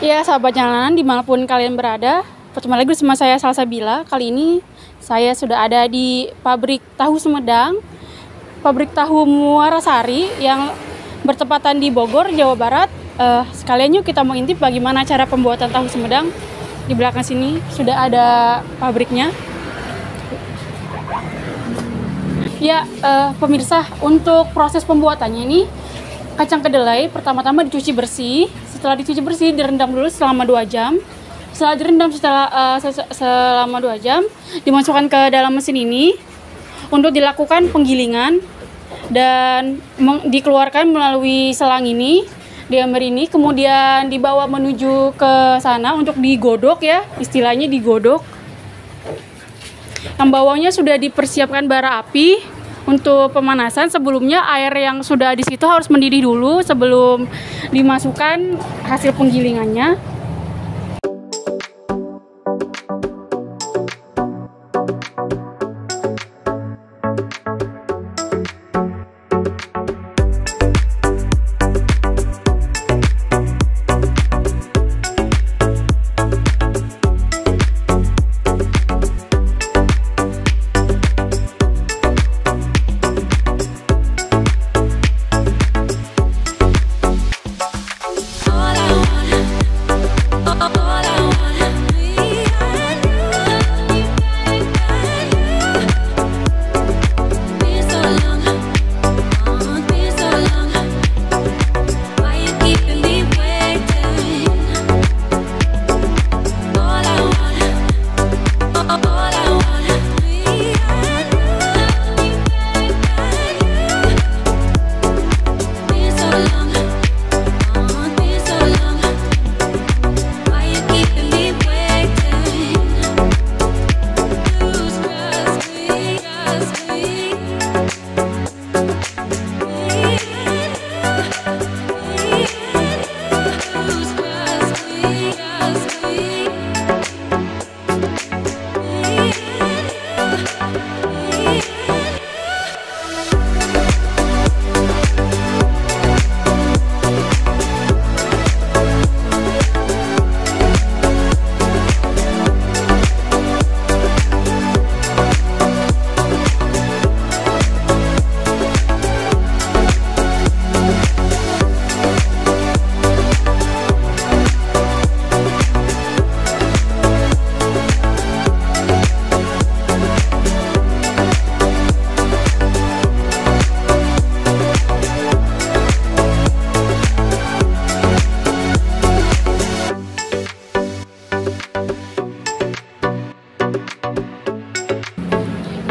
Ya, sahabat jalanan dimanapun kalian berada, bertemu lagi bersama saya Salsabila. Kali ini saya sudah ada di pabrik tahu Sumedang, pabrik tahu Muarasari yang bertepatan di Bogor, Jawa Barat. Sekalian yuk kita mau intip bagaimana cara pembuatan tahu Sumedang. Di belakang sini sudah ada pabriknya. Ya, pemirsa, untuk proses pembuatannya ini kacang kedelai pertama-tama dicuci bersih. Setelah dicuci bersih, direndam dulu selama 2 jam. Setelah direndam selama 2 jam, dimasukkan ke dalam mesin ini untuk dilakukan penggilingan dan dikeluarkan melalui selang ini, di ember ini, kemudian dibawa menuju ke sana untuk digodok ya, istilahnya digodok. Yang bawahnya sudah dipersiapkan bara api untuk pemanasan. Sebelumnya air yang sudah di situ harus mendidih dulu sebelum dimasukkan hasil penggilingannya.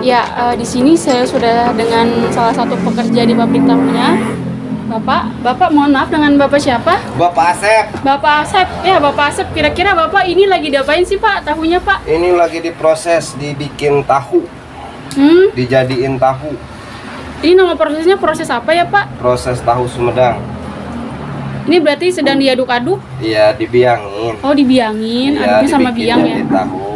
Ya, di sini saya sudah dengan salah satu pekerja di pabrik tahunya. Bapak, mohon maaf, dengan Bapak siapa? Bapak Asep. Bapak Asep, ya Bapak Asep. Kira-kira Bapak ini lagi diapain sih Pak, tahunya Pak? Ini lagi diproses, dibikin tahu, dijadiin tahu. Ini nama prosesnya proses apa ya Pak? Proses tahu Sumedang. Ini berarti sedang diaduk-aduk? Iya, dibiangin. Oh, dibiangin, Iya, aduknya sama biang ya? jadi tahu.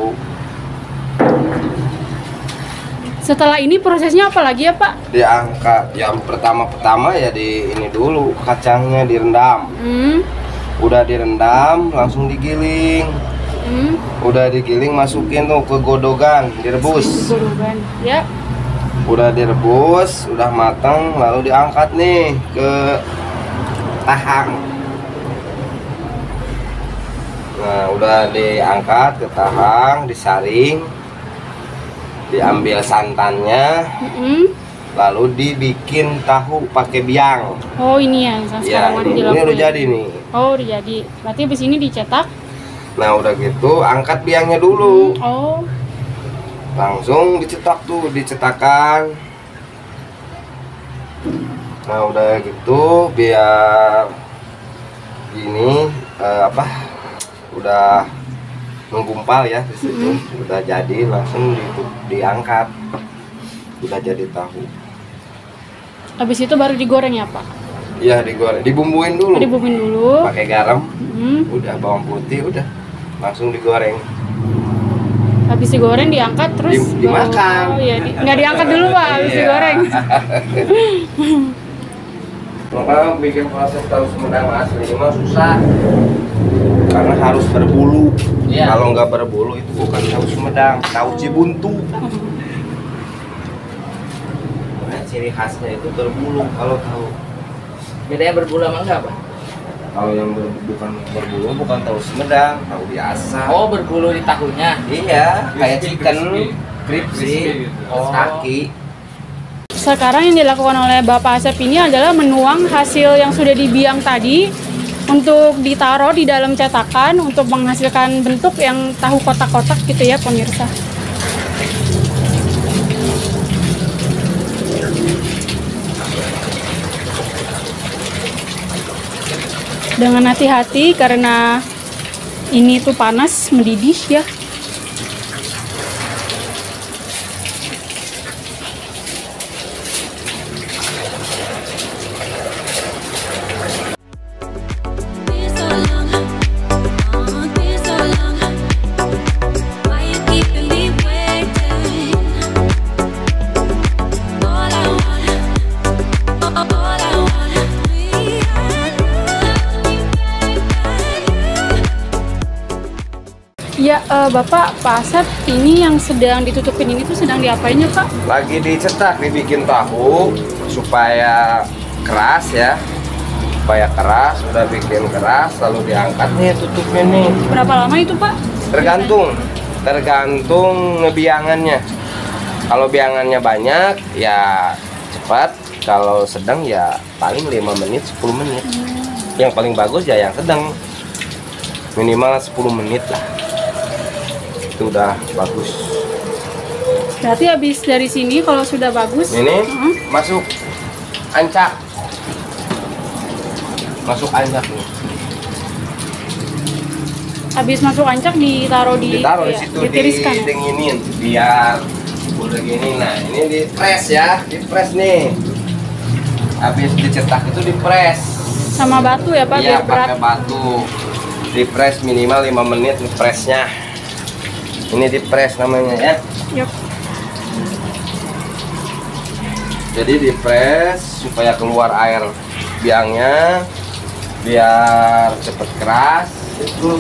Setelah ini prosesnya apa lagi ya Pak? Diangkat, yang pertama ya di ini dulu, kacangnya direndam. Udah direndam, langsung digiling. Udah digiling, masukin tuh ke godogan, direbus. Godogan, ya. Udah direbus, udah matang, lalu diangkat nih ke tahang. Nah, udah diangkat ke tahang, disaring, diambil santannya, lalu dibikin tahu pakai biang. Oh, ini ya, sekarang ini udah jadi nih. Oh, udah jadi. Berarti habis ini dicetak. Nah, udah gitu, angkat biangnya dulu. Oh. Langsung dicetak tuh, dicetakan. Nah, udah gitu, biar ini udah menggumpal ya di situ. Udah jadi, langsung diangkat. Udah jadi tahu. Habis itu baru digoreng ya Pak? Iya, digoreng, dibumbuin dulu. Dibumbuin dulu. Pakai garam. Udah bawang putih, udah langsung digoreng. Habis digoreng diangkat terus dimakan. Oh iya, nggak diangkat dulu Pak, habis digoreng. Makanya bikin proses tahu Sumedang asli cuma susah. harus berbulu. Kalau nggak berbulu itu bukan tahu Sumedang, tahu Cibuntu. Nah, ciri khasnya itu berbulu kalau tahu. Bedanya berbulu sama enggak, Pak? Kalau yang bukan berbulu bukan tahu Sumedang, tahu biasa. Oh, berbulu di tahunya. Iya, kayak chicken, crispy, kaki. Sekarang yang dilakukan oleh Bapak Asep ini adalah menuang hasil yang sudah dibiang tadi untuk ditaruh di dalam cetakan untuk menghasilkan bentuk yang tahu kotak-kotak gitu ya pemirsa. Dengan hati-hati karena ini tuh panas mendidih ya. Ya, Bapak, Pak Asep, ini yang sedang ditutupin ini tuh sedang diapain ya, Pak? Lagi dicetak, dibikin tahu supaya keras ya. Supaya keras, udah bikin keras, lalu diangkat nih tutupnya nih. Berapa lama itu, Pak? Tergantung ngebiangannya. Kalau biangannya banyak, ya cepat. Kalau sedang ya paling 5 menit, 10 menit. Yang paling bagus ya yang sedang. Minimal 10 menit lah. Itu udah bagus. Berarti habis dari sini kalau sudah bagus Ini masuk ancak. Masuk ancak nih. habis masuk ancak ditaruh di Ditaruh di situ, ditiriskan. didinginin biar udah gini. Nah, ini di press ya, di press nih. Habis dicetak itu di press Sama batu ya, Pak, iya, biar berat. pakai batu. Di press minimal 5 menit di pressnya. Ini di press namanya ya. Yup. Jadi di press supaya keluar air biangnya, biar cepet keras itu.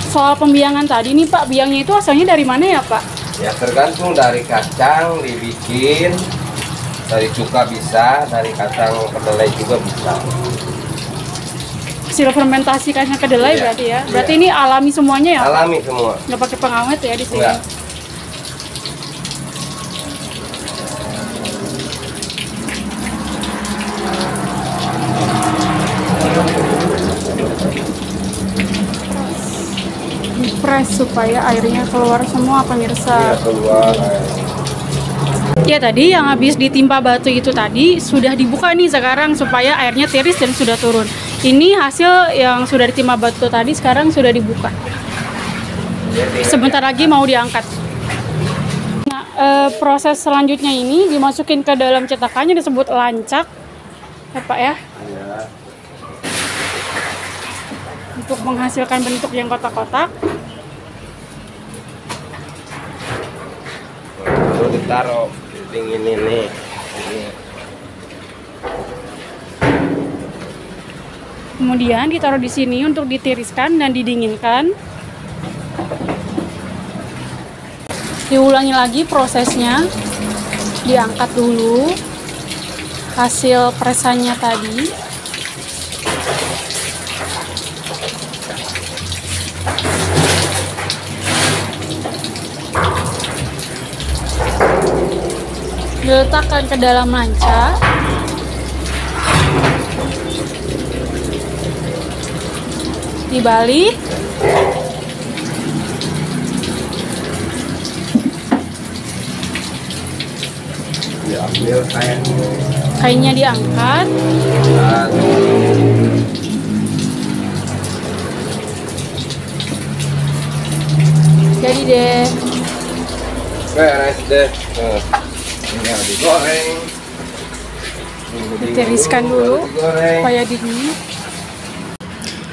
Soal pembiangan tadi nih, Pak, biangnya itu asalnya dari mana ya, Pak? Ya tergantung, dari kacang dibikin, dari cuka bisa, dari kacang kedelai juga bisa. Hasil fermentasi kacang kedelai Iya, berarti ya. Berarti iya. ini alami semuanya ya, Pak? Alami semua. Nggak pakai pengawet ya di sini. Enggak. Press supaya airnya keluar semua, pemirsa. Iya, keluar. Ya, tadi yang habis ditimpa batu itu tadi sudah dibuka nih sekarang supaya airnya tiris dan sudah turun. Ini hasil yang sudah ditimpa batu tadi sekarang sudah dibuka. Sebentar lagi mau diangkat. Nah, proses selanjutnya ini dimasukin ke dalam cetakannya disebut lancak, ya Pak ya, Iya. untuk menghasilkan bentuk yang kotak-kotak. Lalu ditaruh dingin ini. Kemudian ditaruh di sini untuk ditiriskan dan didinginkan. Diulangi lagi prosesnya. Diangkat dulu hasil presannya tadi. Diletakkan ke dalam lanca. Dibalik. Diambil kainnya. Kainnya diangkat. Jadi deh. Beres deh. Tinggal digoreng. Ditiriskan dulu digoreng. supaya dingin.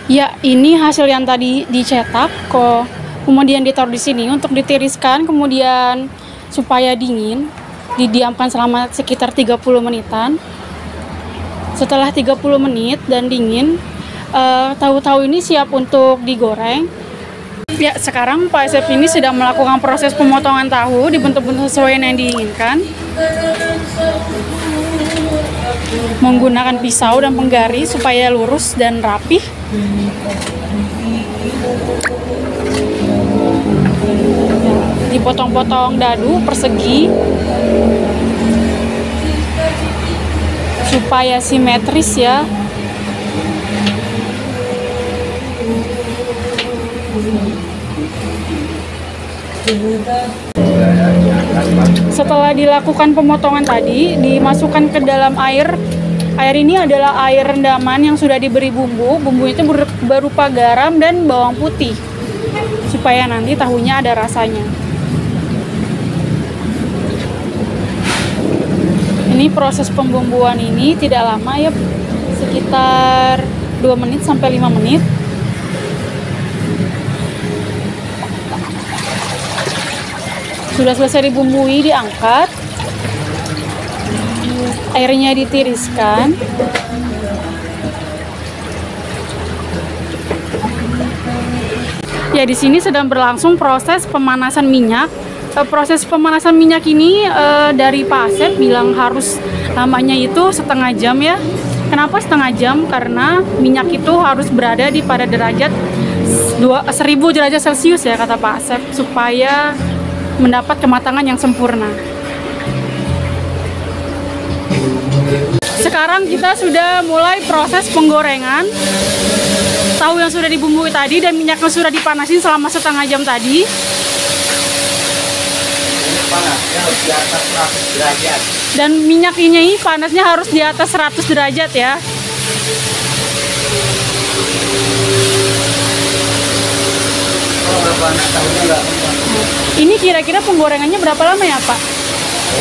Ya, ini hasil yang tadi dicetak kok. Kemudian ditaruh di sini untuk ditiriskan, kemudian supaya dingin, didiamkan selama sekitar 30 menitan. Setelah 30 menit dan dingin, tahu-tahu ini siap untuk digoreng. Ya, sekarang Pak Asep ini sedang melakukan proses pemotongan tahu dibentuk-bentuk sesuai yang diinginkan. Menggunakan pisau dan penggaris supaya lurus dan rapih. Dipotong-potong dadu persegi supaya simetris ya. Setelah dilakukan pemotongan tadi, dimasukkan ke dalam air. Air ini adalah air rendaman yang sudah diberi bumbu. Bumbu itu berupa garam dan bawang putih, supaya nanti tahunya ada rasanya. Ini proses pembumbuan ini tidak lama ya, sekitar 2 menit sampai 5 menit. Sudah selesai dibumbui, diangkat. Airnya ditiriskan. Ya, di sini sedang berlangsung proses pemanasan minyak. Proses pemanasan minyak ini dari Pak Asep bilang harus lamanya itu setengah jam ya. Kenapa setengah jam? Karena minyak itu harus berada di pada derajat 1000 derajat Celcius ya, kata Pak Asep, supaya mendapat kematangan yang sempurna. Sekarang kita sudah mulai proses penggorengan. Tahu yang sudah dibumbui tadi dan minyaknya sudah dipanasin selama setengah jam tadi. Panasnya harus di atas 100 derajat. Dan minyak ini panasnya harus di atas 100 derajat ya. Kalau nggak panas tahunya nggak kembang. Ini kira-kira penggorengannya berapa lama ya Pak?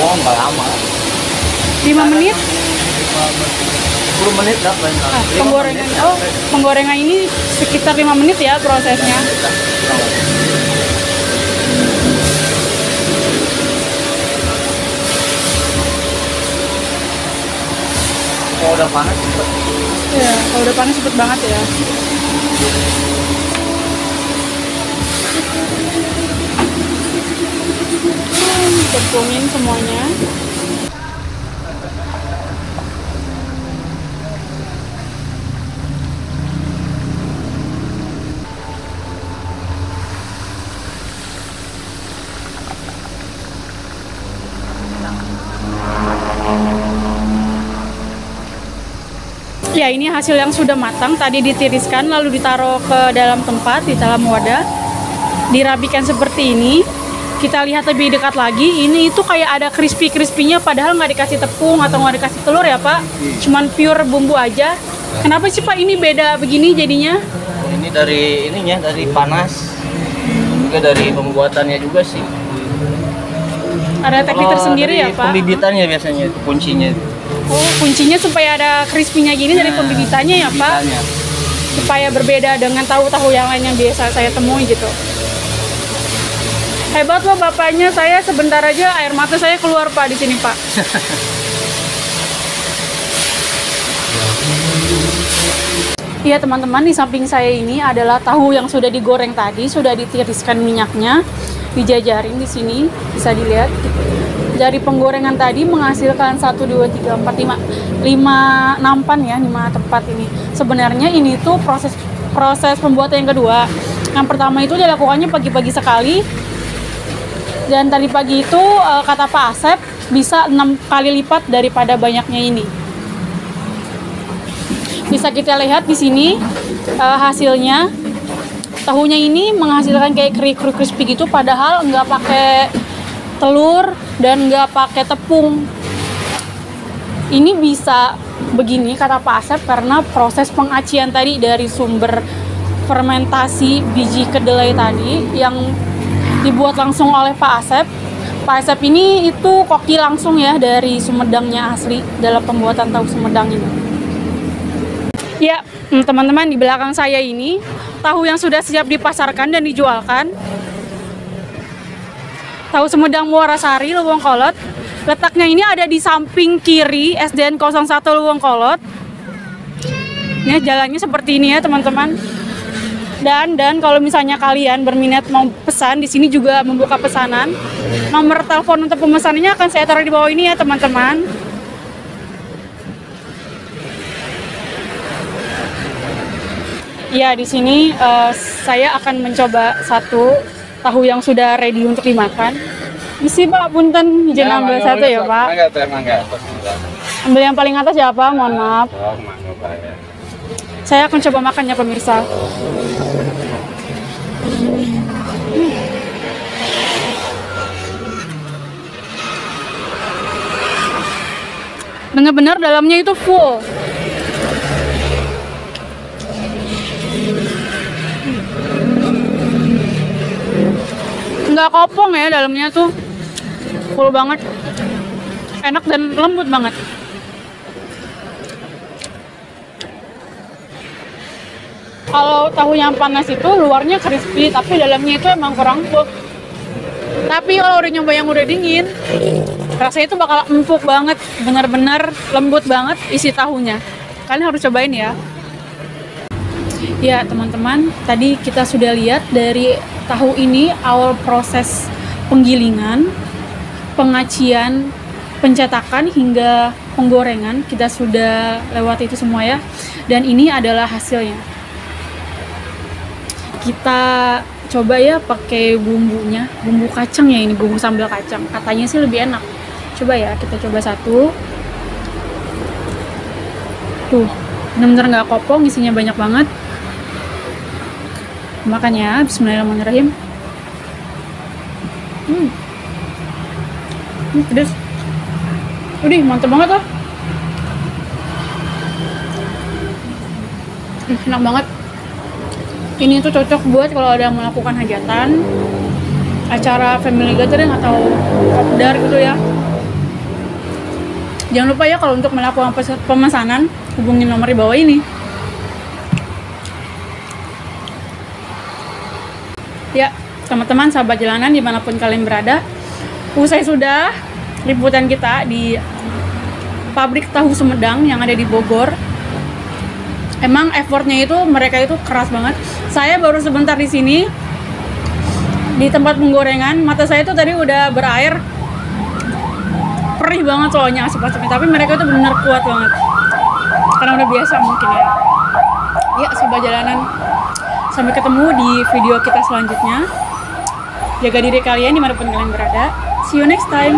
Oh, nggak lama. 5 menit? 10 menit lah paling lama. Penggorengan, penggorengan ini sekitar 5 menit ya prosesnya. Kalau udah panas cepet. Ya, kalau udah panas cepet banget ya. Tepungin semuanya. Ya, ini hasil yang sudah matang. Tadi ditiriskan lalu ditaruh ke dalam tempat, di dalam wadah. Dirapikan seperti ini. Kita lihat lebih dekat lagi. Ini itu kayak ada crispy-crispy-nya, padahal nggak dikasih tepung atau nggak dikasih telur ya Pak. Cuman pure bumbu aja. Kenapa sih Pak ini beda begini jadinya? Ini dari ininya, dari panas. Juga dari pembuatannya juga sih. Ada teknik tersendiri ya dari Pak? Pembibitannya biasanya itu kuncinya. Oh, kuncinya supaya ada crispy-nya gini dari pembibitannya ya Pak? Pembibitannya. Supaya berbeda dengan tahu-tahu yang lain yang biasa saya temui gitu. Hebat loh bapaknya, saya sebentar aja air mata saya keluar Pak di sini Pak. Iya teman-teman, di samping saya ini adalah tahu yang sudah digoreng tadi, sudah ditiriskan minyaknya, dijajarin di sini, bisa dilihat. Dari penggorengan tadi menghasilkan 1, 2, 3, 4, 5 nampan ya, 5 tempat ini. Sebenarnya ini tuh proses pembuatan yang kedua. Yang pertama itu dilakukannya pagi-pagi sekali. Dan tadi pagi itu kata Pak Asep bisa 6 kali lipat daripada banyaknya ini. Bisa kita lihat di sini hasilnya. Tahunya ini menghasilkan kayak crispy gitu, padahal nggak pakai telur dan nggak pakai tepung. Ini bisa begini kata Pak Asep karena proses pengacian tadi dari sumber fermentasi biji kedelai tadi yang dibuat langsung oleh Pak Asep. Pak Asep ini itu koki langsung ya dari Sumedangnya asli dalam pembuatan tahu Sumedang ini. Ya, teman-teman, di belakang saya ini tahu yang sudah siap dipasarkan dan dijualkan. Tahu Sumedang Muarasari Luwung Kolot. Letaknya ini ada di samping kiri SDN 01 Luwung Kolot. Ini jalannya seperti ini ya teman-teman. Dan kalau misalnya kalian berminat mau pesan, di sini juga membuka pesanan. Nomor telepon untuk pemesanannya akan saya taruh di bawah ini ya teman-teman. Ya, di sini saya akan mencoba satu tahu yang sudah ready untuk dimakan. Isi Pak, punten izin ambil satu ya Pak. Ambil yang paling atas ya Pak, mohon maaf. Saya akan coba makannya pemirsa. Benar-benar dalamnya itu full. Nggak kopong ya, dalamnya tuh full banget, enak dan lembut banget. Kalau tahu yang panas itu luarnya crispy, tapi dalamnya itu emang kurang empuk. Tapi kalau udah nyoba yang udah dingin, rasanya itu bakal empuk banget, benar-benar lembut banget isi tahunya. Kalian harus cobain ya. Ya teman-teman, tadi kita sudah lihat dari tahu ini awal proses penggilingan, pengacian, pencetakan hingga penggorengan. Kita sudah lewati itu semua ya. Dan ini adalah hasilnya. Kita coba ya pakai bumbunya, bumbu kacang ya, ini bumbu sambal kacang. Katanya sih lebih enak. Coba ya, kita coba satu. Tuh, benar-benar nggak kopong, isinya banyak banget. Makan ya, bismillahirrahmanirrahim. Pedes. Udah, mantep banget loh. Enak banget. Ini tuh cocok buat kalau ada yang melakukan hajatan, acara family gathering atau kopdar gitu ya. Jangan lupa ya kalau untuk melakukan pemesanan, hubungin nomor di bawah ini. Ya, teman-teman sahabat jalanan dimanapun kalian berada, usai sudah liputan kita di pabrik tahu Sumedang yang ada di Bogor. Emang effortnya itu mereka itu keras banget. Saya baru sebentar di sini di tempat penggorengan, mata saya itu tadi udah berair, perih banget soalnya asap-asapnya. Tapi mereka itu benar kuat banget karena udah biasa mungkin ya. Ya sobat jalanan, sampai ketemu di video kita selanjutnya. Jaga diri kalian dimanapun kalian berada. See you next time.